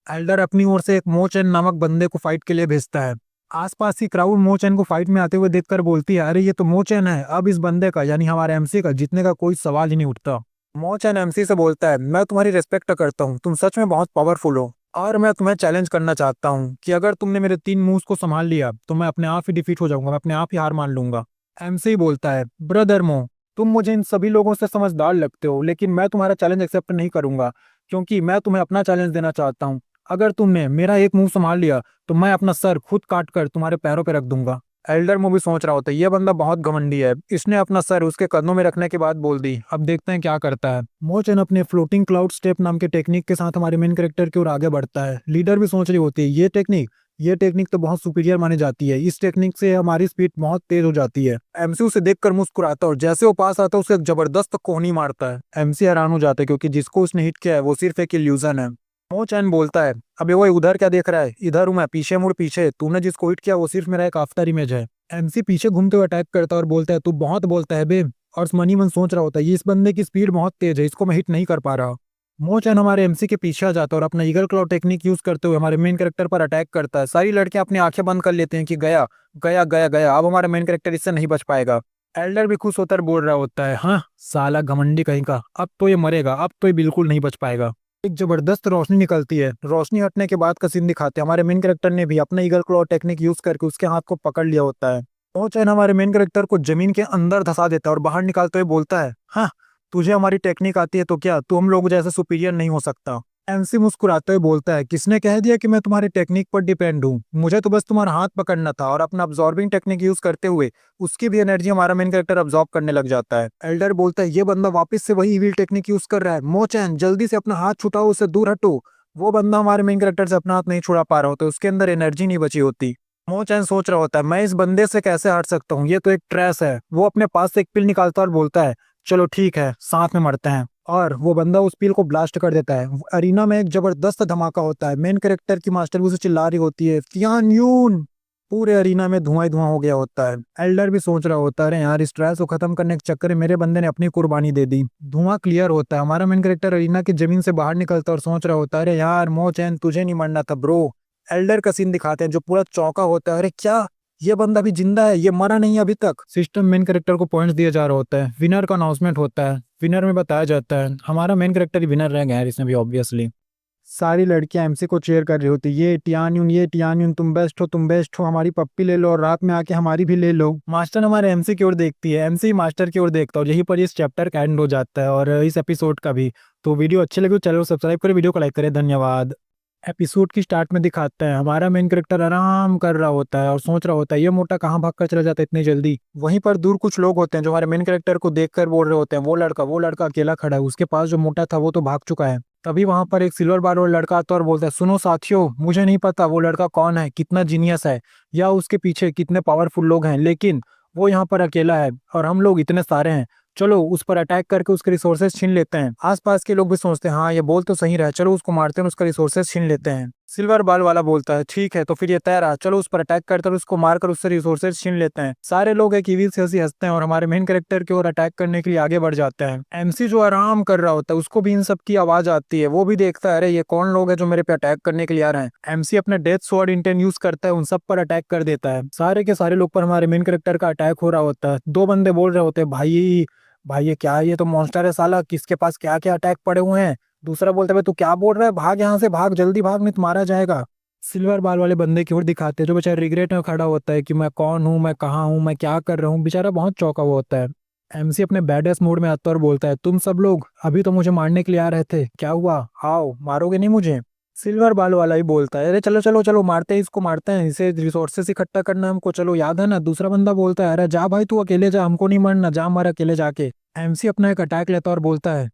एल्डर अपनी ओर से एक मोचेन नामक बंदे को फाइट के लिए भेजता है। आसपास की क्राउड मोचेन को फाइट में आते हुए देखकर बोलती है, अरे ये तो मोचेन है, अब इस बंदे का यानी हमारे एमसी का जीतने का कोई सवाल ही नहीं उठता। मोचेन एमसी से बोलता है, मैं तुम्हारी रिस्पेक्ट करता हूँ, तुम सच में बहुत पावरफुल हो और मैं तुम्हें चैलेंज करना चाहता हूँ कि अगर तुमने मेरे 3 मूव्स को संभाल लिया तो मैं अपने आप ही डिफीट हो जाऊंगा, मैं अपने आप ही हार मान लूंगा। एमसी बोलता है, ब्रदर मो, तुम मुझे इन सभी लोगों से समझदार लगते हो, लेकिन मैं तुम्हारा चैलेंज एक्सेप्ट नहीं करूंगा क्योंकि मैं तुम्हें अपना चैलेंज देना चाहता हूँ। अगर तुमने मेरा एक मूव संभाल लिया तो मैं अपना सर खुद काट कर तुम्हारे पैरों पे रख दूंगा। एल्डर मूवी सोच रहा होता है, ये बंदा बहुत घमंडी है, इसने अपना सर उसके कदमों में रखने के बाद बोल दी, अब देखते हैं क्या करता है। मोचन अपने फ्लोटिंग क्लाउड स्टेप नाम के टेक्निक के साथ हमारे मेन कैरेक्टर की ओर आगे बढ़ता है। लीडर भी सोच रही होती है, ये टेक्निक तो बहुत सुपीरियर मानी जाती है, इस टेक्निक से हमारी स्पीड बहुत तेज हो जाती है। एमसी उसे देखकर मुस्कुराता और जैसे वो पास आता है उसे एक जबरदस्त कोहनी मारता है। एमसी हैरान हो जाता है क्योंकि जिसको उसने हिट किया है वो सिर्फ एक इल्यूजन है। मोचैन बोलता है, अबे वो उधर क्या देख रहा है, इधर हूं मैं, पीछे मुड़ पीछे, तूने जिसको हिट किया वो सिर्फ मेरा एक आफ्टर इमेज है। एमसी पीछे घूमते हुए अटैक करता है और बोलता है, तू बहुत बोलता है बे। और मनी मन सोच रहा होता है, ये इस बंदे की स्पीड बहुत तेज है, इसको मैं हिट नहीं कर पा रहा। मोचैन हमारे एमसी के पीछे आ जाता है और अपना ईगल क्लॉ टेक्निक यूज करते हुए हमारे मेन कैरेक्टर पर अटैक करता है। सारी लड़कियां अपनी आंखें बंद कर लेते हैं कि गया गया गया गया, अब हमारा मेन कैरेक्टर इससे नहीं बच पाएगा। एल्डर भी खुश होकर बोल रहा होता है, हाँ साला घमंडी कहीं का, अब तो ये मरेगा, अब तो ये बिल्कुल नहीं बच पाएगा। एक जबरदस्त रोशनी निकलती है। रोशनी हटने के बाद का सीन दिखाते हैं, हमारे मेन कैरेक्टर ने भी अपना ईगल क्लॉ टेक्निक यूज करके उसके हाथ को पकड़ लिया होता है। वो चैन हमारे मेन कैरेक्टर को जमीन के अंदर धंसा देता है और बाहर निकालते हुए बोलता है, हाँ तुझे हमारी टेक्निक आती है तो क्या तू हम लोग जैसे सुपीरियर नहीं हो सकता। एमसी मुस्कुराते हुए बोलता है, किसने कह दिया कि मैं तुम्हारी टेक्निक पर डिपेंड हूँ, मुझे तो बस तुम्हारा हाथ पकड़ना था। और अपना अब्जॉर्बिंग टेक्निक यूज करते हुए उसकी भी एनर्जी हमारा मेन कैरेक्टर अब्जॉर्ब करने लग जाता है। एल्डर बोलता है, ये बंदा वापस से वही इविल टेक्निक यूज कर रहा है, मोचैन जल्दी से अपना हाथ छुटाओ, उससे दूर हटो। वो बंदा हमारे मेन कैरेक्टर से अपना हाथ नहीं छुड़ा पा रहा होता, उसके अंदर एनर्जी नहीं बची होती। मोचैन सोच रहा होता है, मैं इस बंदे से कैसे हट सकता हूँ, ये तो एक ट्रेस है। वो अपने पास से एक पिल निकालता है और बोलता है, चलो ठीक है साथ में मरते हैं। और वो बंदा उस पिल को ब्लास्ट कर देता है। अरीना में एक जबरदस्त धमाका होता है। मेन कैरेक्टर की मास्टर भी उसे चिल्ला रही होती है, तियान यून। पूरे अरीना में धुआं ही धुआं हो गया होता है। एल्डर भी सोच रहा होता है, अरे यार इस ट्रायल को खत्म करने के चक्कर में मेरे बंदे ने अपनी कुर्बानी दे दी। धुआं क्लियर होता है। हमारा मेन कैरेक्टर अरीना की जमीन से बाहर निकलता है और सोच रहा होता है, अरे यार मोचैन तुझे नहीं मरना था ब्रो। एल्डर का सीन दिखाते हैं जो पूरा चौंका होता है, अरे क्या ये बंदा भी जिंदा है, ये मरा नहीं अभी तक। सिस्टम मेन कैरेक्टर को पॉइंट्स दिया जा रहा होता है। विनर का अनाउंसमेंट होता है। विनर में बताया जाता है हमारा मेन कैरेक्टर ही विनर रह गया है इसमें भी ऑब्वियसली। सारी लड़कियां एमसी को चेयर कर रही होती, ये टियान ये टियान तुम बेस्ट हो, तुम बेस्ट हो, हमारी पप्पी ले लो और रात में आके हमारी भी ले लो। मास्टर हमारे एमसी की ओर देखती है, एमसी मास्टर की ओर देखता है और यही पर इस चैप्टर का एंड हो जाता है और इस एपिसोड का भी। तो वीडियो अच्छी लगी तो चैनल को सब्सक्राइब करें, वीडियो को लाइक करें, धन्यवाद। एपिसोड की स्टार्ट में दिखाते हैं हमारा मेन कैरेक्टर आराम कर रहा होता है और सोच रहा होता है, ये मोटा कहाँ भाग कर चला जाता है इतनी जल्दी। वहीं पर दूर कुछ लोग होते हैं जो हमारे मेन कैरेक्टर को देखकर बोल रहे होते हैं, वो लड़का अकेला खड़ा है, उसके पास जो मोटा था वो तो भाग चुका है। तभी वहां पर एक सिल्वर बार वाला लड़का आता है और बोलता है, सुनो साथियों, मुझे नहीं पता वो लड़का कौन है, कितना जीनियस है या उसके पीछे कितने पावरफुल लोग हैं, लेकिन वो यहाँ पर अकेला है और हम लोग इतने सारे हैं। चलो उस पर अटैक करके उसके रिसोर्सेज छीन लेते हैं। आसपास के लोग भी सोचते हैं, हाँ ये बोल तो सही रहा है, चलो उसको मारते हैं, उसका रिसोर्सेज छीन लेते हैं। सिल्वर बाल वाला बोलता है, ठीक है तो फिर ये तय रहा, चलो उस पर अटैक करते हैं और उसको मारकर उससे रिसोर्सेज छीन लेते हैं। सारे लोग एक इविल से हंसते हैं और हमारे मेन कैरेक्टर की ओर अटैक करने के लिए आगे बढ़ जाते हैं। एमसी जो आराम कर रहा होता है उसको भी इन सब की आवाज आती है। वो भी देखता है, अरे ये कौन लोग हैं जो मेरे पे अटैक करने के लिए आ रहे हैं। एमसी अपने डेथ स्वॉर्ड इंटेंट यूज करता है, उन सब पर अटैक कर देता है। सारे के सारे लोग पर हमारे मेन कैरेक्टर का अटैक हो रहा होता है। दो बंदे बोल रहे होते हैं, भाई भाई ये क्या है, ये तो मॉन्स्टर है साला, किसके पास क्या क्या अटैक पड़े हुए हैं। दूसरा बोलता है, तू क्या बोल रहा है, भाग यहाँ से, भाग जल्दी भाग, नहीं तो मारा जाएगा। सिल्वर बाल वाले बंदे की ओर दिखाते हैं जो बेचारा रिग्रेट में खड़ा होता है कि मैं कौन हूँ, मैं कहाँ हूँ, मैं क्या कर रहा हूँ। बेचारा बहुत चौंका हुआ होता है। एमसी अपने बैडेस मोड में आता है और बोलता है, तुम सब लोग अभी तो मुझे मारने के लिए आ रहे थे, क्या हुआ, आओ मारोगे नहीं मुझे। सिल्वर बाल वाला ही बोलता है, अरे चलो चलो चलो मारते हैं इसको, मारते हैं इसे, रिसोर्सेस इकट्ठा करना है हमको, चलो याद है ना। दूसरा बंदा बोलता है, अरे जा भाई तू अकेले जा, हमको नहीं मरना, जा मार अकेले जाके। एमसी अपना एक अटैक लेता है और बोलता है,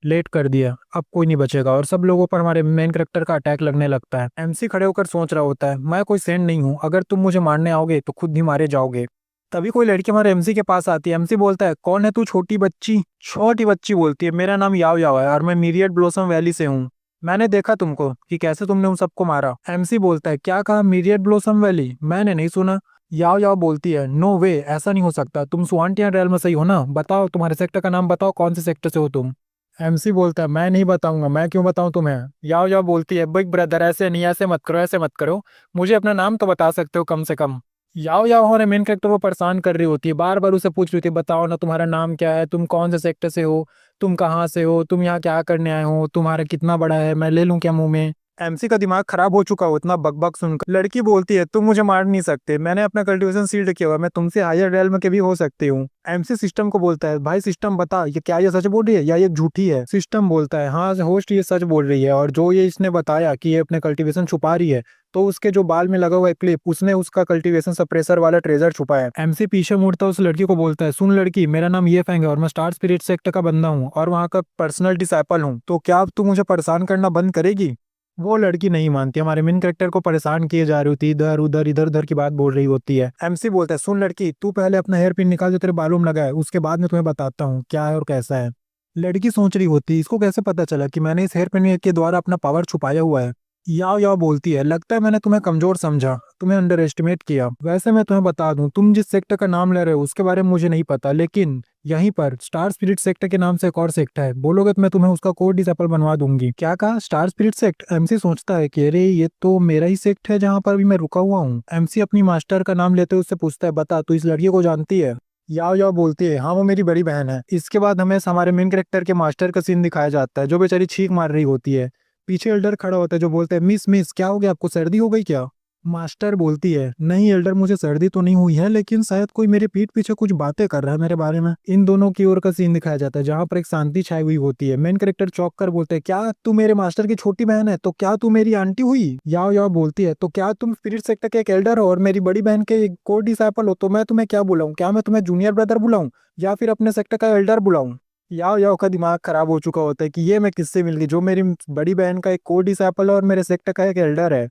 लेट कर दिया, अब कोई नहीं बचेगा। और सब लोगों पर हमारे मेन कैरेक्टर का अटैक लगने लगता है। एमसी खड़े होकर सोच रहा होता है, मैं कोई सेंट नहीं हूँ, अगर तुम मुझे मारने आओगे तो खुद ही मारे जाओगे। तभी कोई लड़की हमारे एमसी के पास आती है। एमसी बोलता है, कौन है तू छोटी बच्ची। छोटी बच्ची बोलती है, मेरा नाम याव याव है और मैं मीरियड ब्लॉसम वैली से हूँ। मैंने देखा तुमको कि कैसे तुमने उन सबको मारा। एमसी बोलता है, क्या कहा, मीरियड ब्लॉसम वैली, मैंने नहीं सुना। याव याव बोलती है, नो वे, ऐसा नहीं हो सकता, तुम स्वांटियन रेल में सही हो ना, बताओ तुम्हारे सेक्टर का नाम बताओ, कौन से सेक्टर से हो तुम। एमसी बोलता है, मैं नहीं बताऊंगा, मैं क्यों बताऊं तुम्हें। याव याव बोलती है, बिग ब्रदर ऐसे नहीं, ऐसे मत करो, ऐसे मत करो, मुझे अपना नाम तो बता सकते हो कम से कम। याव याव हमारे मेन कैरेक्टर को परेशान कर रही होती है, बार बार उसे पूछ रही थी, बताओ ना तुम्हारा नाम क्या है, तुम कौन से सेक्टर से हो, तुम कहाँ से हो, तुम यहाँ क्या करने आए हो, तुम्हारा कितना बड़ा है, मैं ले लूं क्या मुंह में। एमसी का दिमाग खराब हो चुका हो इतना बकबक सुनकर। लड़की बोलती है, तुम मुझे मार नहीं सकते, मैंने अपना कल्टीवेशन सील्ड किया हुआ है, मैं तुमसे हायर रेल के भी हो सकती हूँ। एमसी सिस्टम को बोलता है, भाई सिस्टम बता, ये क्या ये सच बोल रही है या ये झूठी है। सिस्टम बोलता है, हाँ होस्ट ये सच बोल रही है, और जो ये इसने बताया कि ये अपने कल्टीवेशन छुपा रही है, तो उसके जो बाल में लगा हुआ है क्लिप, उसने उसका कल्टीवेशन सप्रेसर वाला ट्रेजर छुपा है। एमसी पीछे मुड़ता है, उस लड़की को बोलता है, सुन लड़की, मेरा नाम ये फेंग है और मैं स्टार स्पिरिट सेक्टर का बंदा हूँ और वहाँ का पर्सनल डिसाइपल हूँ, तो क्या अब तू मुझे परेशान करना बंद करेगी। वो लड़की नहीं मानती, हमारे मेन कैरेक्टर को परेशान किए जा रही होती, इधर उधर की बात बोल रही होती है। एमसी बोलता है, सुन लड़की, तू पहले अपना हेयर पिन निकाल जो तेरे बालों में लगा है, उसके बाद मैं तुम्हें बताता हूँ क्या है और कैसा है। लड़की सोच रही होती, इसको कैसे पता चला कि मैंने इस हेयर पिन के द्वारा अपना पावर छुपाया हुआ है। याव याव बोलती है, लगता है मैंने तुम्हें कमजोर समझा, तुम्हें अंडर एस्टिमेट किया। वैसे मैं तुम्हें बता दूं, तुम जिस सेक्टर का नाम ले रहे हो उसके बारे में मुझे नहीं पता, लेकिन यहीं पर स्टार स्पिरिट सेक्टर के नाम से एक और सेक्टर है, बोलोगे तो मैं तुम्हें उसका कोड डिसेबल बनवा दूंगी। क्या कहा, स्टार स्पिरिट सेक्ट। एमसी सोचता है कि अरे ये तो मेरा ही सेक्ट है जहाँ पर भी मैं रुका हुआ हूँ। एमसी अपनी मास्टर का नाम लेते हुए उससे पूछता है, बता तू इस लड़की को जानती है। याव याव बोलती है, हाँ वो मेरी बड़ी बहन है। इसके बाद हमें हमारे मेन कैरेक्टर के मास्टर का सीन दिखाया जाता है, जो बेचारी छींक मार रही होती है। पीछे एल्डर खड़ा होता है जो बोलता है, मिस मिस क्या हो गया आपको, सर्दी हो गई क्या। मास्टर बोलती है, नहीं एल्डर, मुझे सर्दी तो नहीं हुई है, लेकिन शायद कोई मेरे पीठ पीछे कुछ बातें कर रहा है मेरे बारे में। इन दोनों की ओर का सीन दिखाया जाता है जहाँ पर एक शांति छाई हुई होती है। मेन कैरेक्टर चौंक कर बोलते हैं, क्या तू मेरे मास्टर की छोटी बहन है? तो क्या तू मेरी आंटी हुई? याओ याओ बोलती है, तो क्या तुम स्पिरिट सेक्टर के एक एल्डर हो और मेरी बड़ी बहन के को डिसाइपल हो? तो मैं तुम्हें क्या बुलाऊं? क्या मैं तुम्हें जूनियर ब्रदर बुलाऊं या फिर अपने सेक्टर का एल्डर बुलाऊं? याओ याओ का दिमाग खराब हो चुका होता है कि ये मैं किससे मिल गई, जो मेरी बड़ी बहन का एक को डिसाइपल है और मेरे सेक्टर का एक एल्डर है।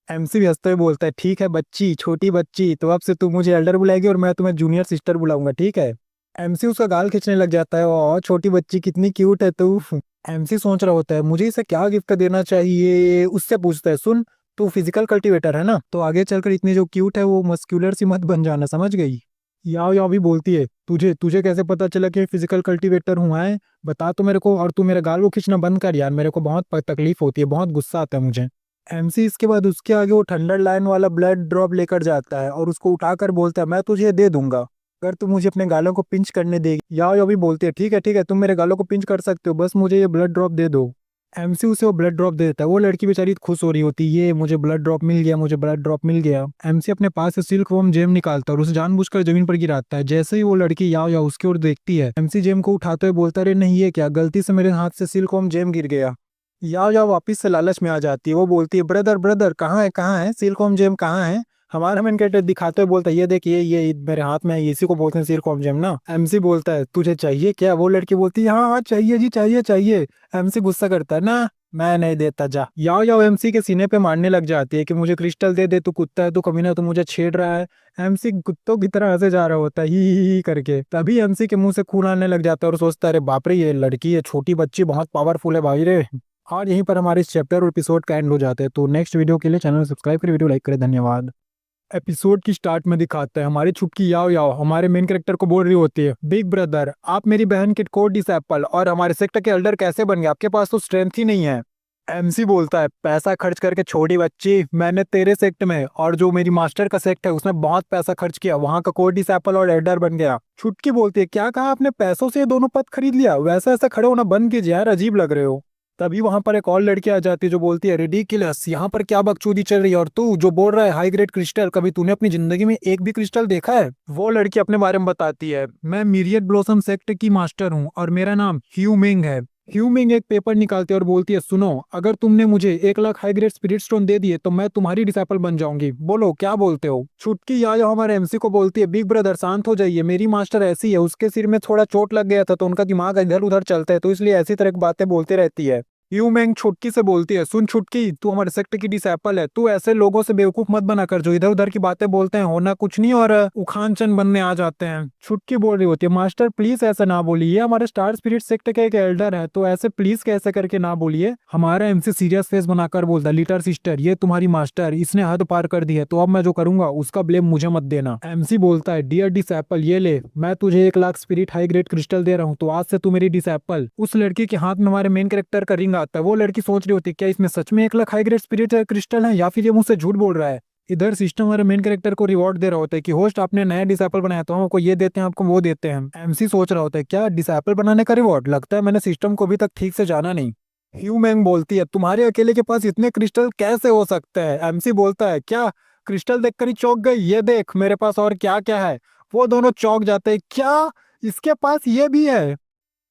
एमसी भी हंसते हुए बोलता है, ठीक है बच्ची, छोटी बच्ची, तो अब से तू मुझे एल्डर बुलाएगी और मैं तुम्हें जूनियर सिस्टर बुलाऊंगा, ठीक है? एमसी उसका गाल खींचने लग जाता है, और छोटी बच्ची कितनी क्यूट है तू। एमसी सोच रहा होता है मुझे इसे क्या गिफ्ट देना चाहिए। उससे पूछता है, सुन, तू फिजिकल कल्टीवेटर है ना, तो आगे चलकर इतनी जो क्यूट है वो मस्क्यूलर सी मत बन जाना, समझ गई? याओ याओ भी बोलती है, तुझे तुझे कैसे पता चला कि फिजिकल कल्टीवेटर हूँ? है, बता तो मेरे को। और तू मेरे गाल को खींचना बंद कर यार, मेरे को बहुत तकलीफ होती है, बहुत गुस्सा आता है मुझे। एमसी इसके बाद उसके आगे वो थंडर लाइन वाला ब्लड ड्रॉप लेकर जाता है और उसको उठाकर बोलता है, मैं तुझे ये दे दूंगा अगर तू मुझे अपने गालों को पिंच करने देगी। याओ याओ भी बोलती है, ठीक है, तुम मेरे गालों को पिंच कर सकते हो, बस मुझे ये ब्लड ड्रॉप दे दो। एमसी उसे वो ब्लड ड्रॉप दे देता है। वो लड़की बेचारी खुश हो रही होती है, ये मुझे ब्लड ड्रॉप मिल गया, मुझे ब्लड ड्रॉप मिल गया। एमसी अपने पास से सिल्क वॉर्म जेम निकालता है और उसे जानबूझकर जमीन पर गिराता है। जैसे ही वो लड़की याओ याओ उसकी ओर देखती है, एमसी जेम को उठाते हुए बोलता है, अरे नहीं, ये क्या, गलती से मेरे हाथ से सिल्क वॉर्म जेम गिर गया। याओ याओ वापिस से लालच में आ जाती है। वो बोलती है, ब्रदर ब्रदर कहाँ है सिल्कॉम जेम कहाँ है? हमारा मेन कैरेक्टर दिखाते हुए बोलता है, ये देख, ये मेरे हाथ में है, इसी को बोलते हैं सिल्कॉम जेम ना। एमसी बोलता है, तुझे चाहिए क्या? वो लड़की बोलती है, हाँ हाँ चाहिए जी, चाहिए। एमसी गुस्सा करता है, ना मैं नहीं देता, जा। याओ याओ एमसी के सीने पे मारने लग जाती है कि मुझे क्रिस्टल दे दे, तू कुत्ता है, तू कमीना, तू मुझे छेड़ रहा है। एमसी कुत्तों की तरह हंसे जा रहा होता है, ही करके। तभी एमसी के मुंह से खून आने लग जाता है और सोचता है, अरे बाप रे, ये लड़की है, छोटी बच्ची बहुत पावरफुल है भाई रे। और यहीं पर हमारे इस चैप्टर और एपिसोड का एंड हो जाता है। तो नेक्स्ट वीडियो के लिए चैनल सब्सक्राइब करें, वीडियो लाइक करें, धन्यवाद। एपिसोड की स्टार्ट में दिखाता है हमारी छुटकी याओ याओ हमारे मेन कैरेक्टर को बोल रही होती है, बिग ब्रदर, आप मेरी बहन के कोड डिसैपल और हमारे सेक्टर के एल्डर कैसे बन गए? आपके पास तो स्ट्रेंथ ही नहीं है। एमसी बोलता है, पैसा खर्च करके छोटी बच्ची, मैंने तेरे सेक्ट में और जो मेरी मास्टर का सेक्ट है उसमें बहुत पैसा खर्च किया, वहां का कोड डिसैपल और एल्डर बन गया। छुटकी बोलती है, क्या कहा आपने? पैसों से ये दोनों पद खरीद लिया? वैसा ऐसा खड़े होना बंद कीजिए यार, अजीब लग रहे हो। तभी वहां पर एक और लड़की आ जाती है जो बोलती है, रिडिकुलस, यहाँ पर क्या बकचोदी चल रही है? और तू जो बोल रहा है हाई ग्रेड क्रिस्टल, कभी तूने अपनी जिंदगी में एक भी क्रिस्टल देखा है? वो लड़की अपने बारे में बताती है, मैं मिरियड ब्लॉसम सेक्ट की मास्टर हूँ और मेरा नाम ह्यू मिंग है। ह्यू मिंग एक पेपर निकालती है और बोलती है, सुनो, अगर तुमने मुझे 1 lakh high grade spirit stone दे दिए तो मैं तुम्हारी डिसाइपल बन जाऊंगी। बोलो क्या बोलते हो? छुटकी या हमारे एमसी को बोलती है, बिग ब्रदर शांत हो जाइए, मेरी मास्टर ऐसी है, उसके सिर में थोड़ा चोट लग गया था तो उनका दिमाग इधर उधर चलता है, तो इसलिए ऐसी तरह की बातें बोलती रहती है। ह्यू मैंग छुटकी से बोलती है, सुन छुटकी, तू हमारे सेक्ट की डिसैपल है, तू ऐसे लोगों से बेवकूफ मत बना कर जो इधर उधर की बातें बोलते हैं, होना कुछ नहीं और उखान बनने आ जाते हैं। छुटकी बोल रही होती है, मास्टर प्लीज ऐसा ना बोलिए, ये हमारे स्टार स्पिरिट सेक्ट के एक एल्डर है, तो ऐसे प्लीज कैसे करके ना बोलिए। हमारा एमसी सीरियस फेस बनाकर बोलता, लिटर सिस्टर, ये तुम्हारी मास्टर, इसने हद पार कर दी है, तो अब मैं जो करूंगा उसका ब्लेम मुझे मत देना। एमसी बोलता है, डियर डिसैपल, ये ले, मैं तुझे 1 lakh spirit high grade crystal दे रहा हूँ, तो आज से तू मेरी डिसैपल। उस लड़की के हाथ में हमारे मेन कैरेक्टर का रिंग आता है। वो लड़की सोच रही होती है, क्या इसमें सच में 1 lakh high grade spirit crystal है या फिर ये मुझसे झूठ बोल रहा है। इधर सिस्टम हमारे मेन कैरेक्टर को रिवॉर्ड दे रहा होता है कि होस्ट आपने नया डिसैपल बनाया, तो हमको ये देते हैं, आपको वो देते हैं। एमसी सोच रहा होता है, क्या डिसैपल बनाने का रिवॉर्ड? लगता है मैंने सिस्टम को अभी तक ठीक से जाना नहीं। ह्यू मैंग बोलती है, तुम्हारे अकेले के पास इतने क्रिस्टल कैसे हो सकते हैं? एमसी बोलता है, क्या क्रिस्टल देखकर ही चौंक गई? ये देख मेरे पास और क्या क्या है। वो दोनों चौंक जाते हैं, क्या इसके पास ये भी है?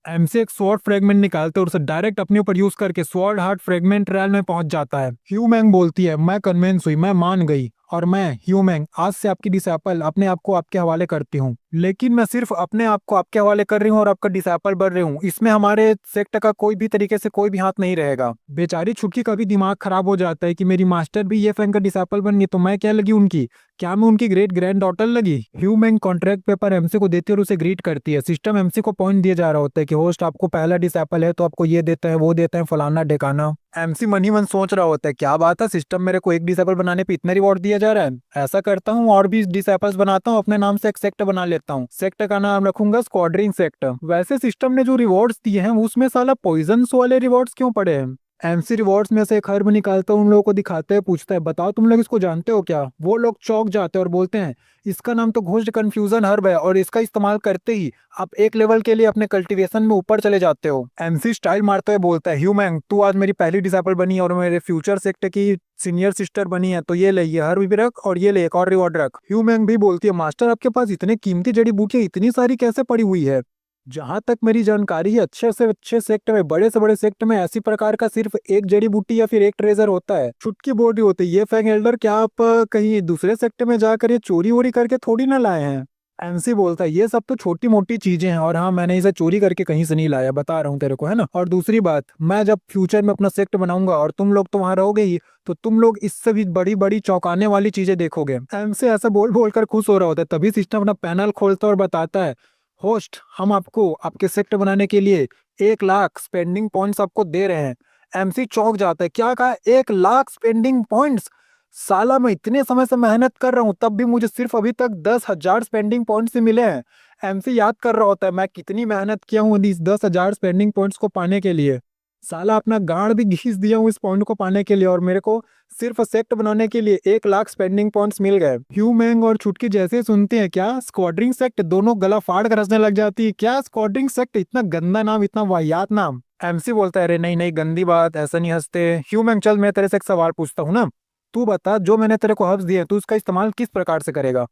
एमसी एक स्वॉर्ड फ्रेगमेंट निकालते और उसे डायरेक्ट अपने ऊपर यूज करके स्वॉर्ड हार्ट फ्रेगमेंट रैल में पहुंच जाता है। ह्यू मैंग बोलती है, मैं कन्विंस हुई, मैं मान गई, और मैं ह्यू मैंग आज से आपकी डिसैपल अपने आप को आपके हवाले करती हूँ। लेकिन मैं सिर्फ अपने आप को आपके हवाले कर रही हूँ और आपका डिसैपल बन रही हूँ, इसमें हमारे सेक्ट का कोई भी तरीके से कोई भी हाथ नहीं रहेगा। बेचारी छुटकी का भी दिमाग खराब हो जाता है कि मेरी मास्टर भी ये फैंग का डिसैपल बन गई, तो मैं क्या लगी उनकी? क्या मैं उनकी ग्रेट ग्रैंड डॉटर लगी? ह्यू मैंग कॉन्ट्रैक्ट पेपर एमसी को देती है और उसे ग्रीट करती है। सिस्टम एमसी को पॉइंट दिया जा रहा होता है कि होस्ट आपको पहला डिसैपल है तो आपको ये देते हैं, वो देते हैं, फलाना ढेकाना। एमसी मन ही मन सोच रहा होता है, क्या बात है, सिस्टम मेरे को एक डिसैपल बनाने पे इतना रिवॉर्ड दिया जा रहा है, ऐसा करता हूँ और भी डिसैपल्स बनाता हूँ, अपने नाम से एक सेक्ट बना लेता हूँ, सेक्ट का नाम रखूंगा स्क्वाड्रिंग सेक्ट। वैसे सिस्टम ने जो रिवॉर्ड्स दिए हैं उसमें साला पॉइजन्स वाले रिवॉर्ड्स क्यों पड़े हैं? एमसी रिवॉर्ड्स में से एक हर्ब निकालता है, उन लोगों को दिखाता है, पूछता है बताओ तुम लोग इसको जानते हो क्या। वो लोग चौंक जाते हैं और बोलते हैं इसका नाम तो घोस्ट कंफ्यूजन हर्ब है और इसका इस्तेमाल करते ही आप एक लेवल के लिए अपने कल्टीवेशन में ऊपर चले जाते हो। एमसी स्टाइल मारते हुए बोलता है ह्यूमैंग तू आज मेरी पहली डिसाइपल बनी और मेरे फ्यूचर सेक्ट की सीनियर सिस्टर बनी है, तो ये ले ये हर्ब भी रख और ये ले एक और रिवॉर्ड रख। ह्यूमैंग भी बोलती है मास्टर आपके पास इतने कीमती जड़ी बूटियां इतनी सारी कैसे पड़ी हुई है। जहां तक मेरी जानकारी है अच्छे से अच्छे सेक्ट में बड़े से बड़े सेक्ट में ऐसी प्रकार का सिर्फ एक जड़ी बूटी या फिर एक ट्रेजर होता है, छुटकी बॉडी होती है। ये फैंग एल्डर क्या आप कहीं दूसरे सेक्ट में जाकर ये चोरी वोरी करके थोड़ी ना लाए हैं। एमसी बोलता है ये सब तो छोटी मोटी चीजें हैं और हाँ मैंने इसे चोरी करके कहीं से नहीं लाया, बता रहा हूँ तेरे को, है ना। और दूसरी बात मैं जब फ्यूचर में अपना सेक्ट बनाऊंगा और तुम लोग तो वहां रहोगे ही, तो तुम लोग इससे भी बड़ी बड़ी चौंकाने वाली चीजें देखोगे। एमसी ऐसा बोल बोल कर खुश हो रहा होता है, तभी सिस्टम अपना पैनल खोलता है और बताता है होस्ट हम आपको आपके सेक्ट बनाने के लिए 1 लाख स्पेंडिंग पॉइंट्स आपको दे रहे हैं। एमसी चौंक जाता है, क्या कहा 1 लाख स्पेंडिंग पॉइंट्स। साला मैं इतने समय से मेहनत कर रहा हूँ तब भी मुझे सिर्फ अभी तक 10,000 स्पेंडिंग पॉइंट्स ही मिले हैं। एमसी याद कर रहा होता है मैं कितनी मेहनत किया हूँ इस 10,000 स्पेंडिंग पॉइंट्स को पाने के लिए। साला अपना गांड भी घीस दिया हूँ इस पॉइंट को पाने के लिए और मेरे को सिर्फ सेक्ट बनाने के लिए 1 लाख स्पेंडिंग पॉइंट्स मिल गए। ह्यूमैंग और छुटकी जैसे ही सुनते हैं क्या स्क्वाड्रिंग सेक्ट, दोनों गला फाड़ कर हंसने लग जाती है। क्या स्क्वाड्रिंग सेक्ट, इतना गंदा नाम, इतना वाहियात नाम। एमसी बोलता है अरे नहीं नहीं गंदी बात, ऐसा नहीं हंसते। ह्यूमैंग चल मैं तेरे से एक सवाल पूछता हूँ ना, तू बता जो मैंने तेरे को हर्ब्स दिए तू इसका इस्तेमाल किस प्रकार से करेगा।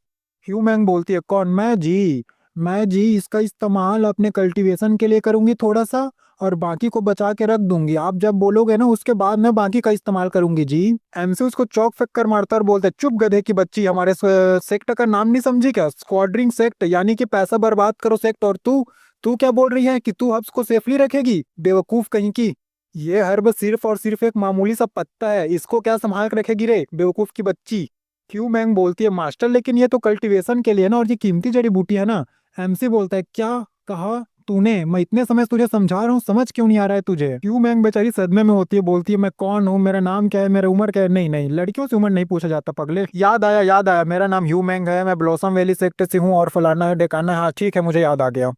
ह्यूमैंग बोलती है कौन, मैं जी इसका इस्तेमाल अपने कल्टीवेशन के लिए करूंगी थोड़ा सा और बाकी को बचा के रख दूंगी। आप जब बोलोगे ना उसके बाद मैं बाकी का इस्तेमाल करूंगी जी। एमसी उसको चौक फेंक कर मारता और बोलता है चुप गधे की बच्ची, हमारे सेक्ट का नाम नहीं समझी क्या, स्क्वाड्रिंग सेक्ट यानी कि पैसा बर्बाद करो सेक्ट। और तू तू क्या बोल रही है कि तू हब्स को सेफली रखेगी, बेवकूफ कहीं की। ये हर्ब सिर्फ और सिर्फ एक मामूली सा पत्ता है, इसको क्या संभाल कर रखेगी रे बेवकूफ की बच्ची। क्यू मैंग बोलती है मास्टर लेकिन ये तो कल्टीवेशन के लिए ना और ये कीमती जड़ी बूटी है ना। एमसी बोलता है क्या कहा तूने, मैं इतने समय से तुझे समझा रहा हूँ समझ क्यों नहीं आ रहा है तुझे। क्यू मैंग बेचारी सदमे में होती है, बोलती है मैं कौन हूँ, मेरा नाम क्या है, मेरा उम्र क्या है। नहीं नहीं लड़कियों से उम्र नहीं पूछा जाता पगले। याद आया मेरा नाम ह्यू मैंग है, मैं ब्लॉसम वैली सेक्टर से हूँ और फलाना है डेकाना है। हाँ ठीक है मुझे याद आ गया।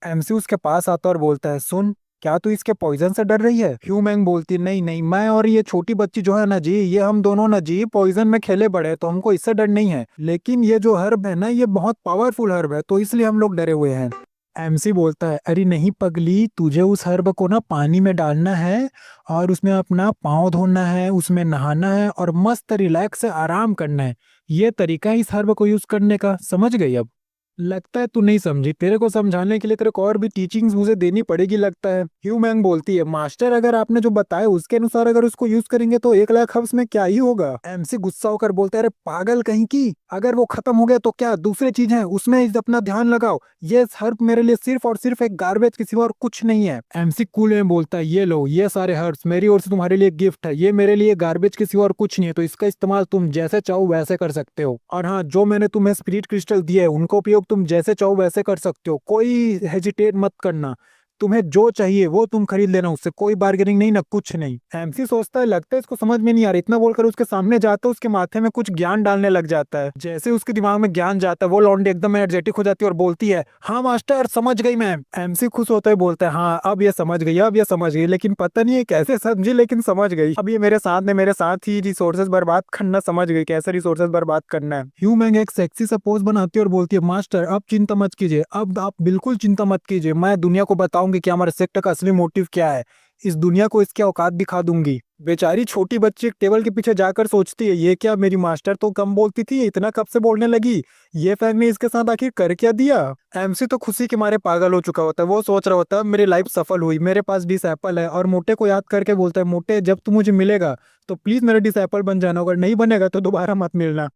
एमसी उसके पास आता और बोलता है सुन क्या तू इसके पॉइजन से डर रही है। ह्यू मैंग बोलती नहीं नहीं मैं और ये छोटी बच्ची जो है ना जी, ये हम दोनों ना जी पॉइजन में खेले बड़े तो हमको इससे डर नहीं है, लेकिन ये जो हर्ब है ना ये बहुत पावरफुल हर्ब है तो इसलिए हम लोग डरे हुए हैं। एमसी बोलता है अरे नहीं पगली, तुझे उस हर्ब को ना पानी में डालना है और उसमें अपना पाँव धोना है, उसमें नहाना है और मस्त रिलैक्स से आराम करना है। ये तरीका है इस हर्ब को यूज करने का, समझ गई अब। लगता है तू नहीं समझी, तेरे को समझाने के लिए तेरे को और भी टीचिंग्स मुझे देनी पड़ेगी लगता है। ह्यू मैंग बोलती है मास्टर अगर आपने जो बताया उसके अनुसार अगर उसको यूज करेंगे तो 1 लाख हर्ब्स में क्या ही होगा। एमसी गुस्सा होकर बोलता है अरे पागल कहीं की, अगर वो खत्म हो गया तो क्या दूसरी चीज है उसमें अपना ध्यान लगाओ, ये हर्ब मेरे लिए सिर्फ और सिर्फ एक गार्बेज के सिवा और कुछ नहीं है। एमसी कूल में बोलता है ये लो ये सारे हर्ब्स मेरी ओर से तुम्हारे लिए गिफ्ट है, ये मेरे लिए गार्बेज के सिवा और कुछ नहीं है, तो इसका इस्तेमाल तुम जैसे चाहो वैसे कर सकते हो। और हाँ जो मैंने तुम्हें स्पिरिट क्रिस्टल दिए है उनको उपयोग तुम जैसे चाहो वैसे कर सकते हो, कोई हेजिटेट मत करना, तुम्हें जो चाहिए वो तुम खरीद लेना, उससे कोई बार्गेनिंग नहीं ना कुछ नहीं। एमसी सोचता है लगता है इसको समझ में नहीं आ रहा, इतना बोलकर उसके सामने जाता है उसके माथे में कुछ ज्ञान डालने लग जाता है। जैसे उसके दिमाग में ज्ञान जाता है वो लौंडी एकदम एनर्जेटिक हो जाती है और बोलती है हाँ मास्टर समझ गई मैं। एमसी खुश होता है बोलता है हाँ अब ये समझ गई, अब ये समझ गई, लेकिन पता नहीं है कैसे समझी लेकिन समझ गई। अब ये मेरे साथ ही रिसोर्सेज बर्बाद करना समझ गई, कैसे रिसोर्सेज बर्बाद करना है। ह्यू मैंग एक सेक्सी सा पोज बनाती है और बोलती है मास्टर अब चिंता मत कीजिए, अब आप बिल्कुल चिंता मत कीजिए, मैं दुनिया को बताऊंगी कि हमारे सेक्टर का असली मोटिव क्या है, इस दुनिया को इसके औकात दिखा दूंगी। बेचारी छोटी बच्ची एक टेबल के पीछे जाकर सोचती है ये क्या मेरी मास्टर तो कम बोलती थी इतना कब से बोलने लगी, ये फैन ने इसके साथ आखिर कर क्या दिया। एमसी तो खुशी के मारे पागल हो चुका होता है, वो सोच रहा होता है मेरी लाइफ सफल हुई, मेरे पास डिसएपल है। और मोटे को याद करके बोलता है मोटे जब तू मुझे मिलेगा तो प्लीज मेरा डिसएपल बन जाना, अगर नहीं बनेगा तो दोबारा मत मिलना।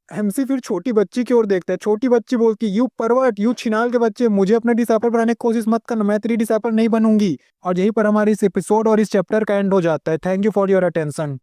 एमसी फिर छोटी बच्ची की ओर देखता है, छोटी बच्ची बोलती यू परवर्ट यू छिनाल के बच्चे, मुझे अपना डिसैपल बनाने की कोशिश मत करना, मैं तेरी डिसैपल नहीं बनूंगी। और यहीं पर हमारे इस एपिसोड और इस चैप्टर का एंड हो जाता है। Thank you for your attention.